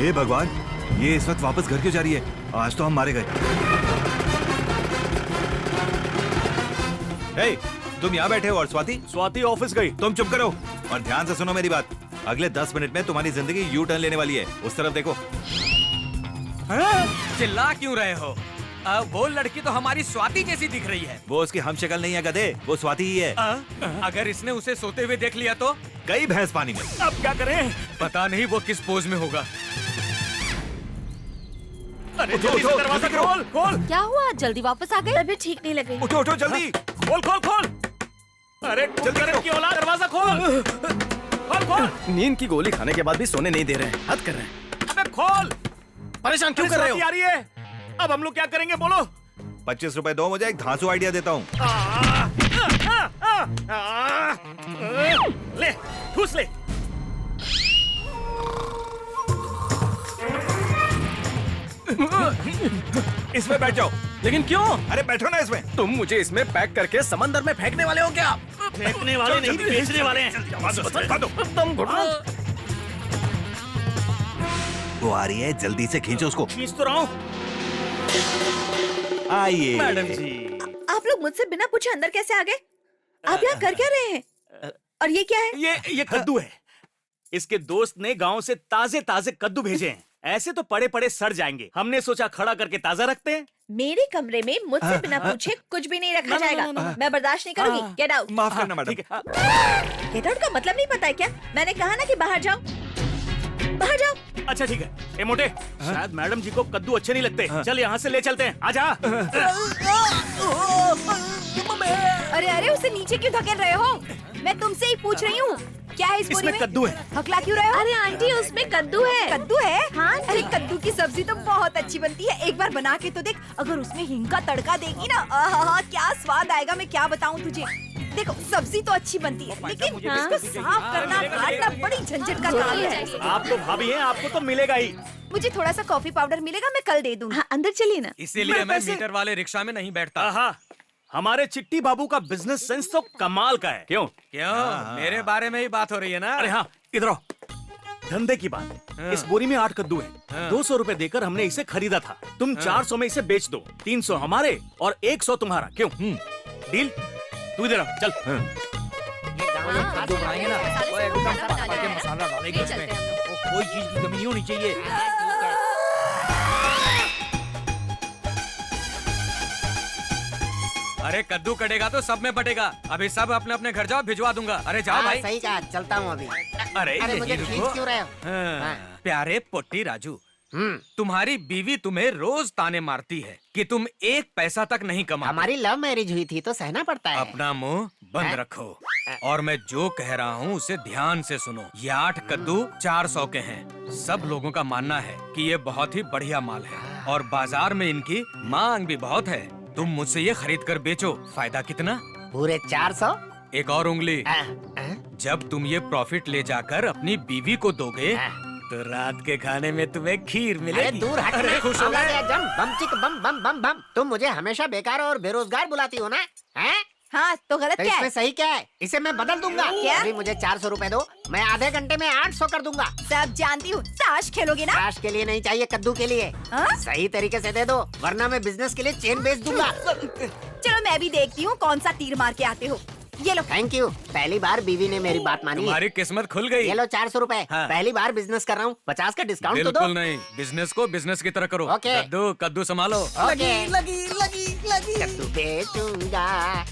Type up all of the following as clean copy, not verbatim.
हे भगवान, ये इस वक्त वापस घर क्यों जा रही है? आज तो हम मारे गए। हे, तुम यहाँ बैठे हो और स्वाति ऑफिस गई। तुम चुप करो और ध्यान से सुनो मेरी बात। अगले 10 मिनट में तुम्हारी जिंदगी यू टर्न लेने वाली है। उस तरफ देखो। चिल्ला क्यों रहे हो? वो लड़की तो हमारी स्वाति जैसी दिख रही है। वो उसकी हम शक्ल नहीं है गधे, वो स्वाति ही है। अगर इसने उसे सोते हुए देख लिया तो? गई भैंस पानी में। अब क्या करें? पता नहीं वो किस पोज में होगा। अरे जल्दी से दरवाजा खोल खोल। क्या हुआ, जल्दी वापस आ गए? तबीयत ठीक नहीं लग रही। उठो उठो जल्दी। खोल खोल खोल। अरे जल्दी करो की औलाद, दरवाजा खोल खोल खोल। नींद की गोली खाने के बाद भी सोने नहीं दे रहे हैं, हद कर रहे हैं। अबे खोल। परेशान क्यों कर रहे हो? आ रही है। अब हम लोग क्या करेंगे बोलो? 25 रुपए दो, मुझे एक धांसू आइडिया देता हूँ। ले ठूस ले। इसमें बैठ जाओ। लेकिन क्यों? अरे बैठो ना इसमें। तुम मुझे इसमें पैक करके समंदर में फेंकने वाले हो क्या? फेंकने वाले नहीं, बेचने वाले हैं। तुम घुटो। वो आ रही है, जल्दी से खींचो उसको। खींच तो रहा हूँ। आइए मैडम जी। आप लोग मुझसे बिना पूछे अंदर कैसे आ गए? आप यहाँ कर क्या रहे हैं? और ये क्या है? ये कद्दू है। इसके दोस्त ने गांव से ताजे ताजे कद्दू भेजे हैं। ऐसे तो पड़े पड़े सड़ जाएंगे, हमने सोचा खड़ा करके ताजा रखते हैं। मेरे कमरे में मुझसे बिना पूछे कुछ भी नहीं रखा जाएगा। मैं बर्दाश्त नहीं करूंगी। Get out. माफ करना मैडम। गेट आउट का मतलब नहीं पता है क्या? मैंने कहा ना कि बाहर जाओ, बाहर जाओ। अच्छा ठीक है। ए मोटे, शायद मैडम जी को कद्दू अच्छे नहीं लगते। चल यहाँ से ले चलते हैं, आजा। अरे अरे, उसे नीचे क्यों धकेल रहे हो? मैं तुमसे ही पूछ रही हूँ, क्या है इस बोरी इसमें में? कद्दू है। हकला क्यों रहे हो? अरे आंटी, उसमें कद्दू है। कद्दू है? हाँ। अरे कद्दू की सब्जी तो बहुत अच्छी बनती है, एक बार बना के तो देख। अगर उसमें हींग का तड़का देगी ना, आहा क्या स्वाद आएगा, मैं क्या बताऊँ तुझे। देखो सब्जी तो अच्छी बनती है, लेकिन इसको साफ करना काटना बड़ी झंझट का काम है। आप तो भाभी हैं, आपको तो मिलेगा ही। मुझे थोड़ा सा कॉफी पाउडर मिलेगा, मैं कल दे दूँगी। हाँ, अंदर चलिए ना। इसीलिए मैं मीटर वाले रिक्शा में नहीं बैठता। हमारे चिट्टी बाबू का बिजनेस सेंस तो कमाल का है। क्यों? मेरे बारे में ही बात हो रही है ना? अरे हाँ, इधर आओ। धंधे की बात है। इस बोरी में 8 कद्दू हैं। 200 रुपए देकर हमने इसे खरीदा था। तुम 400 में इसे बेच दो, 300 हमारे और 100 तुम्हारा। क्यों? डील? तू इधर आ, चल। कद्दू बनाएंगे ना, वो एकदम पका के मसाला डालेंगे उसमें, वो कोई चीज की कमी नहीं होनी चाहिए। अरे कद्दू कटेगा तो सब में बटेगा। अभी सब अपने अपने घर जाओ, भिजवा दूंगा। अरे जाओ भाई। सही कहा, चलता हूँ अभी। अरे मुझे यहीं खींच रुको। क्यों रहे हो? प्यारे पोट्टी राजू, तुम्हारी बीवी तुम्हें रोज ताने मारती है कि तुम एक पैसा तक नहीं कमाते। हमारी लव मैरिज हुई थी तो सहना पड़ता है। अपना मुंह बंद रखो और मैं जो कह रहा हूँ उसे ध्यान से सुनो। ये 8 कद्दू 400 के हैं। सब लोगों का मानना है कि ये बहुत ही बढ़िया माल है और बाजार में इनकी मांग भी बहुत है। तुम मुझसे ये खरीद कर बेचो। फायदा कितना? पूरे 400। एक और उंगली। जब तुम ये प्रॉफिट ले जाकर अपनी बीवी को दोगे तो रात के खाने में तुम्हें खीर मिलेगी। अरे दूर हट। अरे खुश हो हमला गए? गया जम, बम चिक बम बम बम बम। तुम मुझे हमेशा बेकार और बेरोजगार बुलाती हो ना? हैं? हाँ तो गलत तो क्या इसमें है? सही क्या है? इसे मैं बदल दूंगा। क्या? अभी मुझे 400 रुपए दो, मैं आधे घंटे में 800 कर दूंगा। सब जानती हूँ। ताश खेलोगे ना? काश के लिए नहीं चाहिए, कद्दू के लिए। हाँ? सही तरीके से दे दो, वरना मैं बिजनेस के लिए चेन बेच दूंगा। चलो मैं भी देखती हूँ कौन सा तीर मार के आते हो। ये लो। थैंक यू, पहली बार बीवी ने मेरी बात मानी है। तुम्हारी किस्मत खुल गई। ये लो 400 रुपए। हाँ। पहली बार बिजनेस कर रहा हूँ, 50 का डिस्काउंट तो दो। बिल्कुल नहीं, बिजनेस को बिजनेस की तरह करो। ओके। कद्दू कद्दू संभालो। ओके। लगी कद्दू बेचूंगा।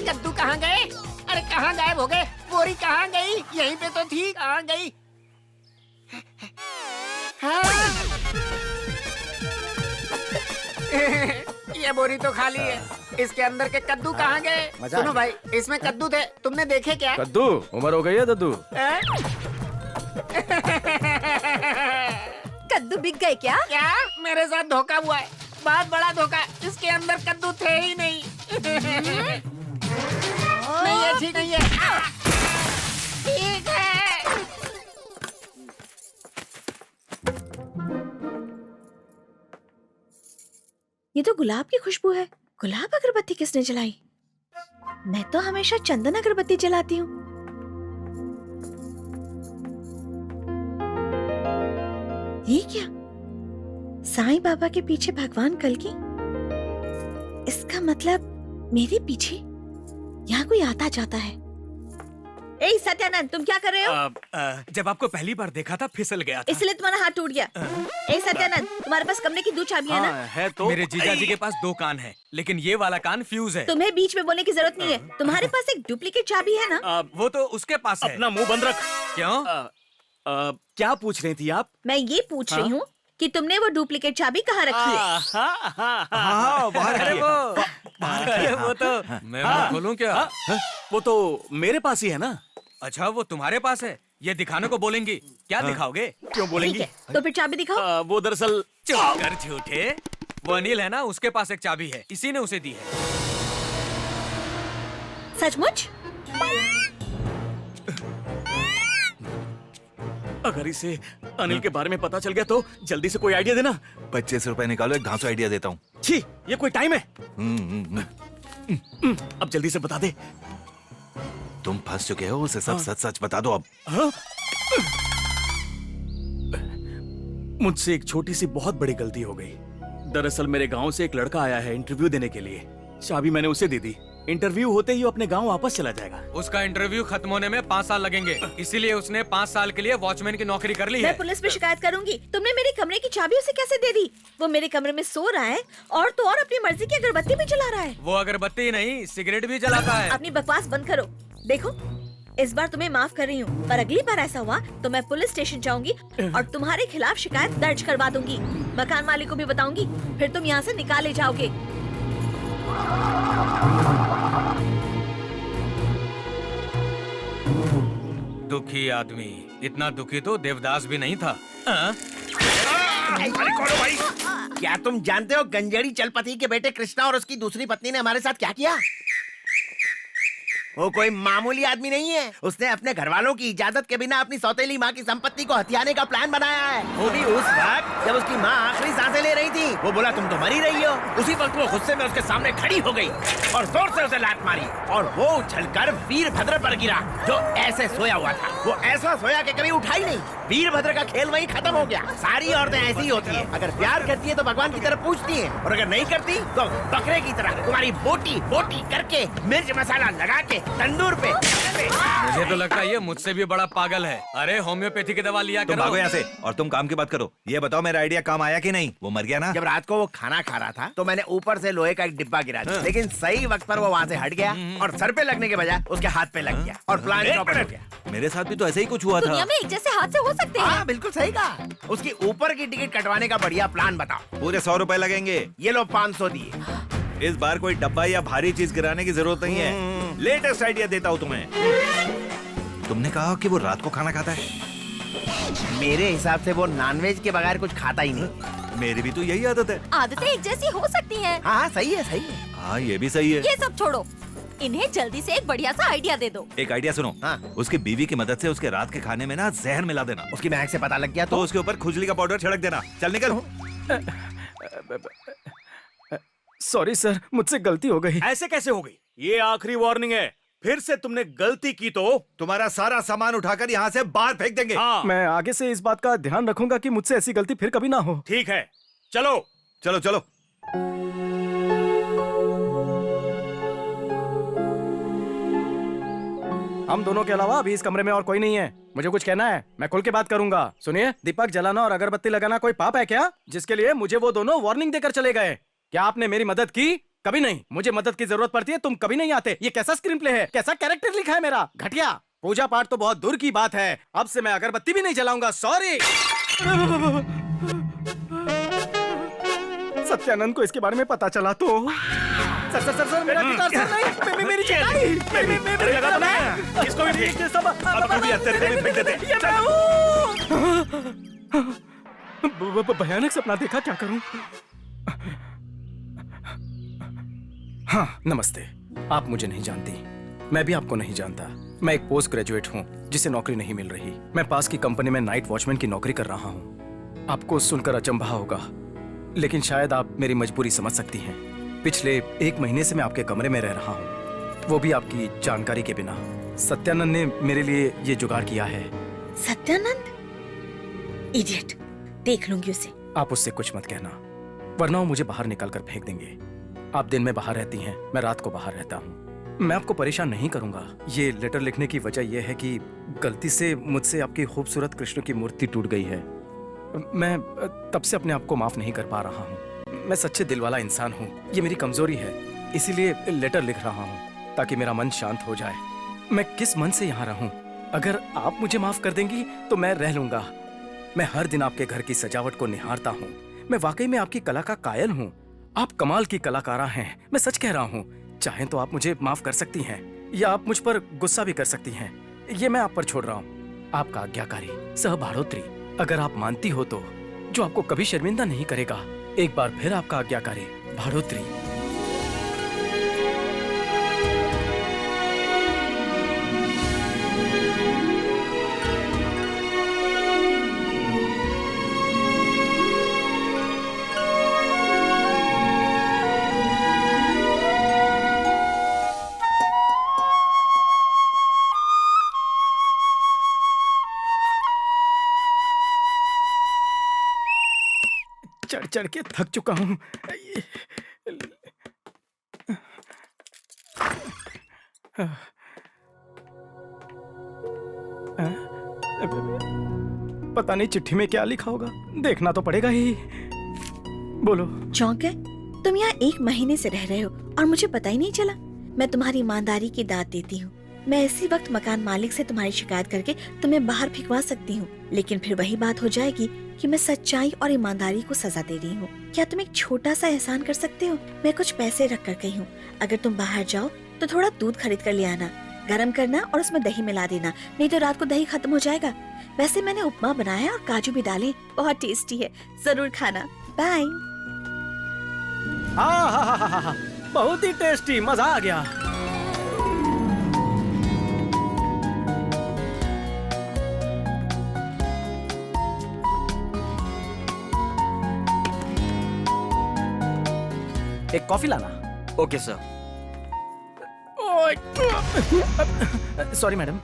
कद्दू कहाँ गए? अरे कहाँ गायब हो गए? बोरी कहाँ गई? यहीं पे तो थी, कहाँ गई? हाँ। ये बोरी तो खाली है, इसके अंदर के कद्दू कहाँ गए? सुनो भाई, इसमें कद्दू थे, तुमने देखे क्या? कद्दू उम्र हो गई है दद्दू। कद्दू बिक गए क्या? क्या? मेरे साथ धोखा हुआ है, बहुत बड़ा धोखा। इसके अंदर कद्दू थे ही नहीं। नहीं है, ठीक नहीं है। ठीक है। ये तो गुलाब की खुशबू है। गुलाब अगरबत्ती किसने जलाई? मैं तो हमेशा चंदन अगरबत्ती जलाती हूँ। साईं बाबा के पीछे भगवान कल्कि? इसका मतलब मेरे पीछे यहाँ कोई आता जाता है। ए सत्यानंद, तुम क्या कर रहे हो? जब आपको पहली बार देखा था फिसल गया था। इसलिए तुम्हारा हाथ टूट गया। ए सत्यानंद, तुम्हारे पास कमरे की 2 चाबियां है ना? है तो। मेरे जीजा जी के पास 2 कान है, लेकिन ये वाला कान फ्यूज है। तुम्हें बीच में बोलने की जरूरत नहीं है। तुम्हारे पास एक डुप्लीकेट चाबी है ना? वो तो उसके पास है। अपना मुंह बंद रख। क्यों? क्या पूछ रही थी आप? मैं ये पूछ रही हूँ कि तुमने वो डुप्लीकेट चाबी कहाँ रखी है? हाँ बाहर अरे रखिए। वो तो मैं मुंह खोलूं क्या? वो तो मेरे पास ही है ना। अच्छा, वो तुम्हारे पास है। ये दिखाने को बोलेंगी, क्या दिखाओगे? क्यों ठीक बोलेंगी? है, तो फिर चाबी दिखाओ। वो दरअसल चुप कर झूठे। वो अनिल है ना, उसके पास एक चाबी है, इसी ने उसे दी है। सचमुच? अगर इसे अनिल के बारे में पता चल गया तो जल्दी से कोई आइडिया देना। 25 रुपए निकालो, एक धांसू आइडिया देता हूँ। छी, ये कोई टाइम है? हम्म। अब जल्दी से बता दे। तुम फंस चुके हो, उसे सब सच सच बता दो अब। हाँ? मुझसे एक छोटी सी बहुत बड़ी गलती हो गई। दरअसल मेरे गांव से एक लड़का आया है इंटरव्यू देने के लिए। चाबी मैंने उसे दे दी। इंटरव्यू होते ही वो अपने गांव वापस चला जाएगा। उसका इंटरव्यू खत्म होने में 5 साल लगेंगे, इसीलिए उसने 5 साल के लिए वॉचमैन की नौकरी कर ली है। मैं पुलिस में शिकायत करूंगी। तुमने मेरे कमरे की चाबी उसे कैसे दे दी? वो मेरे कमरे में सो रहा है और तो और अपनी मर्जी की अगरबत्ती भी जला रहा है। वो अगरबत्ती नहीं, सिगरेट भी जलाता है। अपनी बकवास बंद करो। देखो, इस बार तुम्हें माफ कर रही हूँ, पर अगली बार ऐसा हुआ तो मैं पुलिस स्टेशन जाऊंगी और तुम्हारे खिलाफ शिकायत दर्ज करवा दूंगी। मकान मालिक को भी बताऊंगी, फिर तुम यहाँ से निकाले जाओगे। दुखी आदमी, इतना दुखी तो देवदास भी नहीं था। अरे कौन हो भाई? क्या तुम जानते हो गंजेड़ी चलपति के बेटे कृष्णा और उसकी दूसरी पत्नी ने हमारे साथ क्या किया? वो कोई मामूली आदमी नहीं है। उसने अपने घर वालों की इजाजत के बिना अपनी सौतेली माँ की संपत्ति को हथियाने का प्लान बनाया है। वो भी उस वक्त जब उसकी माँ आखिरी सांसें ले रही थी। वो बोला तुम तो मरी रही हो। उसी वक्त वो गुस्से में उसके सामने खड़ी हो गई और जोर से उसे लात मारी और वो उछलकर वीरभद्र पर गिरा, जो ऐसे सोया हुआ था। वो ऐसा सोया कि कभी उठा ही नहीं। वीरभद्र का खेल वहीं खत्म हो गया। सारी औरतें ऐसी ही होती है, अगर प्यार करती है तो भगवान की तरफ पूछती है, और अगर नहीं करती तो बकरे की तरह तुम्हारी बोटी बोटी करके मिर्च मसाला लगा के तंदूर पे। मुझे तो लगता है ये मुझसे भी बड़ा पागल है। अरे होम्योपैथी की दवा लिया तुम करो। भागो यहाँ से और तुम काम की बात करो। ये बताओ मेरा आइडिया काम आया कि नहीं? वो मर गया ना? जब रात को वो खाना खा रहा था तो मैंने ऊपर से लोहे का एक डिब्बा गिरा दिया, लेकिन सही वक्त पर वो वहाँ से हट गया और सर पे लगने के बजाय उसके हाथ पे लग गया और प्लान चौपट हो गया। मेरे साथ भी तो ऐसे ही कुछ हुआ था। दुनिया में एक जैसे हादसे हो सकते हैं। हाँ बिल्कुल सही कहा। उसकी ऊपर की टिकट कटवाने का बढ़िया प्लान बताओ। पूरे 100 रुपए लगेंगे। ये लो 500 दिए। इस बार कोई डब्बा या भारी चीज गिराने की जरूरत नहीं है। लेटेस्ट आइडिया देता हूँ तुम्हें। तुमने कहा कि वो रात को खाना खाता है। मेरे हिसाब से वो नॉनवेज के बगैर कुछ खाता ही नहीं। मेरी भी तो यही आदत है। आदतें एक जैसी हो सकती हैं। हाँ सही है, सही है। हाँ ये भी सही है। ये सब छोड़ो, इन्हें जल्दी से एक बढ़िया सा आइडिया दे दो। एक आइडिया सुनो। हाँ। उसकी बीवी की मदद से उसके रात के खाने में ना जहर मिला देना। उसकी महक से पता लग गया तो तो उसके ऊपर खुजली का पाउडर छिड़क देना। चल निकल। सॉरी सर, मुझसे गलती हो गई। ऐसे कैसे हो गई? ये आखिरी वार्निंग है। फिर से तुमने गलती की तो तुम्हारा सारा सामान उठाकर यहाँ से बाहर फेंक देंगे। हाँ मैं आगे से इस बात का ध्यान रखूंगा कि मुझसे ऐसी गलती फिर कभी ना हो। ठीक है, चलो। चलो चलो। हम दोनों के अलावा अभी इस कमरे में और कोई नहीं है। मुझे कुछ कहना है, मैं खुल के बात करूंगा। सुनिए, दीपक जलाना और अगरबत्ती लगाना कोई पाप है क्या, जिसके लिए मुझे वो दोनों वार्निंग देकर चले गए? क्या आपने मेरी मदद की? कभी नहीं। मुझे मदद की जरूरत पड़ती है, तुम कभी नहीं आते। ये कैसा स्क्रीन प्ले है, कैसा कैरेक्टर लिखा है मेरा? घटिया। पूजा पाठ तो बहुत दूर की बात है, अब से मैं अगरबत्ती भी नहीं जलाऊंगा। सॉरी। सत्यानंद को इसके बारे में पता चला तो सर मेरा गिटार सर नहीं, मेरी चटाई, मेरी लगा तो नहीं। इसको भी फेंक। सब अब तू भी अंदर को भी फेंक देते। ये मैं हूँ। भयानक सपना देखा, क्या करूं? हाँ नमस्ते। आप मुझे नहीं जानती, मैं भी आपको नहीं जानता। मैं एक पोस्ट ग्रेजुएट हूँ जिसे नौकरी नहीं मिल रही। मैं पास की कंपनी में नाइट वॉचमैन की नौकरी कर रहा हूँ। आपको सुनकर अचंभा होगा, लेकिन शायद आप मेरी मजबूरी समझ सकती हैं। पिछले 1 महीने से मैं आपके कमरे में रह रहा हूँ, वो भी आपकी जानकारी के बिना। सत्यानंद ने मेरे लिए ये जुगाड़ किया है। सत्यानंद? इडियट, देख लूंगी उसे। आप उससे कुछ मत कहना, वरना वो मुझे बाहर निकाल कर फेंक देंगे। आप दिन में बाहर रहती हैं, मैं रात को बाहर रहता हूँ। मैं आपको परेशान नहीं करूंगा। ये लेटर लिखने की वजह यह है कि गलती से मुझसे आपकी खूबसूरत कृष्ण की मूर्ति टूट गई है। मैं तब से अपने आप को माफ नहीं कर पा रहा हूँ। मैं सच्चे दिल वाला इंसान हूँ, ये मेरी कमजोरी है, इसीलिए लेटर लिख रहा हूँ ताकि मेरा मन शांत हो जाए। मैं किस मन से यहाँ रहूं? अगर आप मुझे माफ कर देंगी तो मैं रह लूंगा। मैं हर दिन आपके घर की सजावट को निहारता हूँ। मैं वाकई में आपकी कला का कायल हूँ। आप कमाल की कलाकारा हैं, मैं सच कह रहा हूँ। चाहें तो आप मुझे माफ कर सकती हैं या आप मुझ पर गुस्सा भी कर सकती हैं, ये मैं आप पर छोड़ रहा हूँ। आपका आज्ञाकारी सह भाड़ोत्री, अगर आप मानती हो तो, जो आपको कभी शर्मिंदा नहीं करेगा। एक बार फिर आपका आज्ञाकारी भाड़ोत्री। चढ़ चढ़ के थक चुका हूँ। पता नहीं चिट्ठी में क्या लिखा होगा, देखना तो पड़ेगा ही। बोलो। चौंक गए? तुम यहाँ 1 महीने से रह रहे हो और मुझे पता ही नहीं चला। मैं तुम्हारी ईमानदारी की दाद देती हूँ। मैं इसी वक्त मकान मालिक से तुम्हारी शिकायत करके तुम्हें बाहर फिकवा सकती हूँ, लेकिन फिर वही बात हो जाएगी कि मैं सच्चाई और ईमानदारी को सजा दे रही हूँ। क्या तुम एक छोटा सा एहसान कर सकते हो? मैं कुछ पैसे रख कर गई हूँ, अगर तुम बाहर जाओ तो थोड़ा दूध खरीद कर ले आना, गर्म करना और उसमें दही मिला देना, नहीं तो रात को दही खत्म हो जाएगा। वैसे मैंने उपमा बनाया है और काजू भी डाले, बहुत टेस्टी है, जरूर खाना। बाय। हाँ, बहुत ही टेस्टी, मजा आ गया। एक कॉफी लाना। Okay sir. Sorry madam.